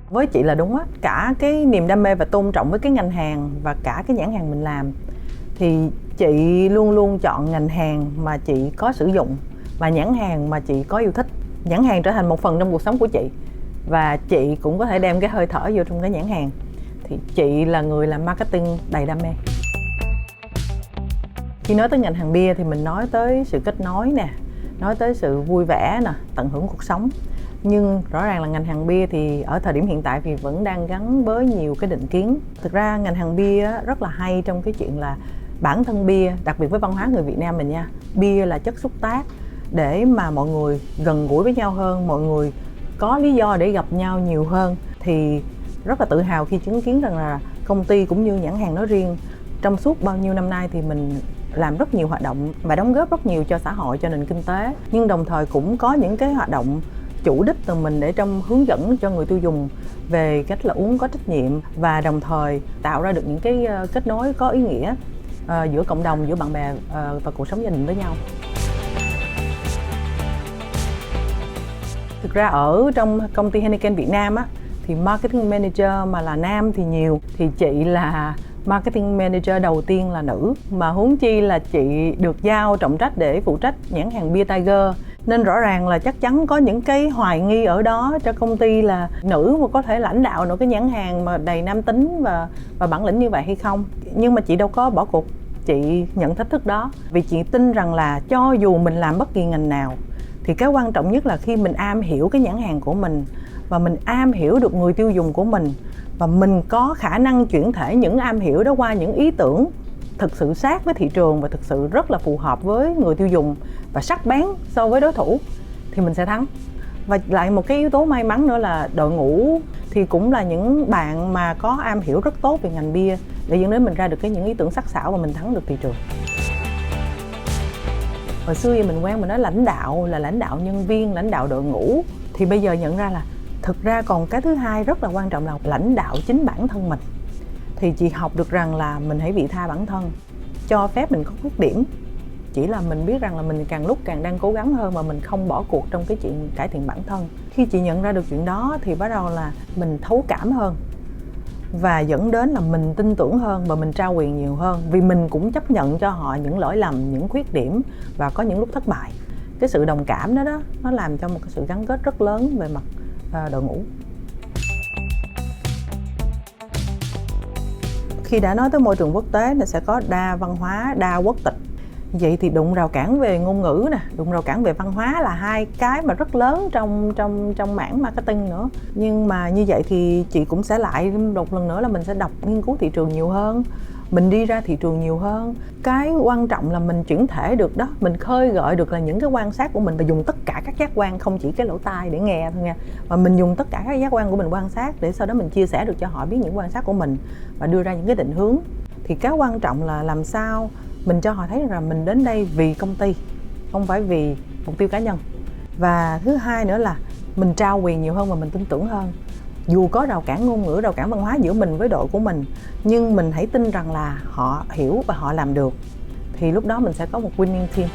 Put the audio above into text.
Với chị là đúng á, cả cái niềm đam mê và tôn trọng với cái ngành hàng và cả cái nhãn hàng mình làm, thì chị luôn luôn chọn ngành hàng mà chị có sử dụng và nhãn hàng mà chị có yêu thích. Nhãn hàng trở thành một phần trong cuộc sống của chị và chị cũng có thể đem cái hơi thở vô trong cái nhãn hàng. Thì chị là người làm marketing đầy đam mê. Khi nói tới ngành hàng bia thì mình nói tới sự kết nối nè, nói tới sự vui vẻ nè, tận hưởng cuộc sống. Nhưng rõ ràng là ngành hàng bia thì ở thời điểm hiện tại thì vẫn đang gắn với nhiều cái định kiến. Thực ra ngành hàng bia rất là hay trong cái chuyện là bản thân bia, đặc biệt với văn hóa người Việt Nam mình nha, bia là chất xúc tác để mà mọi người gần gũi với nhau hơn, mọi người có lý do để gặp nhau nhiều hơn. Thì rất là tự hào khi chứng kiến rằng là công ty cũng như nhãn hàng nói riêng, trong suốt bao nhiêu năm nay thì mình làm rất nhiều hoạt động và đóng góp rất nhiều cho xã hội, cho nền kinh tế. Nhưng đồng thời cũng có những cái hoạt động chủ đích từ mình để trong hướng dẫn cho người tiêu dùng về cách là uống có trách nhiệm và đồng thời tạo ra được những cái kết nối có ý nghĩa giữa cộng đồng, giữa bạn bè và cuộc sống gia đình với nhau. Thực ra ở trong công ty Heineken Việt Nam á, thì marketing manager mà là nam thì nhiều, thì chị là marketing manager đầu tiên là nữ, mà huống chi là chị được giao trọng trách để phụ trách nhãn hàng bia Tiger. Nên rõ ràng là chắc chắn có những cái hoài nghi ở đó cho công ty là nữ mà có thể lãnh đạo được cái nhãn hàng mà đầy nam tính và bản lĩnh như vậy hay không. Nhưng mà chị đâu có bỏ cuộc, chị nhận thách thức đó vì chị tin rằng là cho dù mình làm bất kỳ ngành nào thì cái quan trọng nhất là khi mình am hiểu cái nhãn hàng của mình và mình am hiểu được người tiêu dùng của mình và mình có khả năng chuyển thể những am hiểu đó qua những ý tưởng thực sự sát với thị trường và thực sự rất là phù hợp với người tiêu dùng và sắc bén so với đối thủ thì mình sẽ thắng. Và lại một cái yếu tố may mắn nữa là đội ngũ thì cũng là những bạn mà có am hiểu rất tốt về ngành bia để dẫn đến mình ra được những ý tưởng sắc sảo và mình thắng được thị trường. Hồi xưa thì mình quen mình nói lãnh đạo là lãnh đạo nhân viên, lãnh đạo đội ngũ, thì bây giờ nhận ra là thực ra còn cái thứ hai rất là quan trọng là lãnh đạo chính bản thân mình. Thì chị học được rằng là mình hãy vị tha bản thân, cho phép mình có khuyết điểm, chỉ là mình biết rằng là mình càng lúc càng đang cố gắng hơn và mình không bỏ cuộc trong cái chuyện cải thiện bản thân. Khi chị nhận ra được chuyện đó thì bắt đầu là mình thấu cảm hơn và dẫn đến là mình tin tưởng hơn và mình trao quyền nhiều hơn, vì mình cũng chấp nhận cho họ những lỗi lầm, những khuyết điểm và có những lúc thất bại. Cái sự đồng cảm đó nó làm cho một cái sự gắn kết rất lớn về mặt đội ngũ. Khi đã nói tới môi trường quốc tế thì sẽ có đa văn hóa, đa quốc tịch. Vậy thì đụng rào cản về ngôn ngữ nè, đụng rào cản về văn hóa là hai cái mà rất lớn trong mảng marketing nữa. Nhưng mà như vậy thì chị cũng sẽ lại một lần nữa là mình sẽ đọc nghiên cứu thị trường nhiều hơn, mình đi ra thị trường nhiều hơn. Cái quan trọng là mình chuyển thể được đó, mình khơi gợi được là những cái quan sát của mình và dùng tất cả các giác quan, không chỉ cái lỗ tai để nghe thôi nha, mà mình dùng tất cả các giác quan của mình quan sát để sau đó mình chia sẻ được cho họ biết những quan sát của mình và đưa ra những cái định hướng. Thì cái quan trọng là làm sao mình cho họ thấy rằng là mình đến đây vì công ty, không phải vì mục tiêu cá nhân. Và thứ hai nữa là mình trao quyền nhiều hơn và mình tin tưởng hơn. Dù có rào cản ngôn ngữ, rào cản văn hóa giữa mình với đội của mình, nhưng mình hãy tin rằng là họ hiểu và họ làm được. Thì lúc đó mình sẽ có một winning team.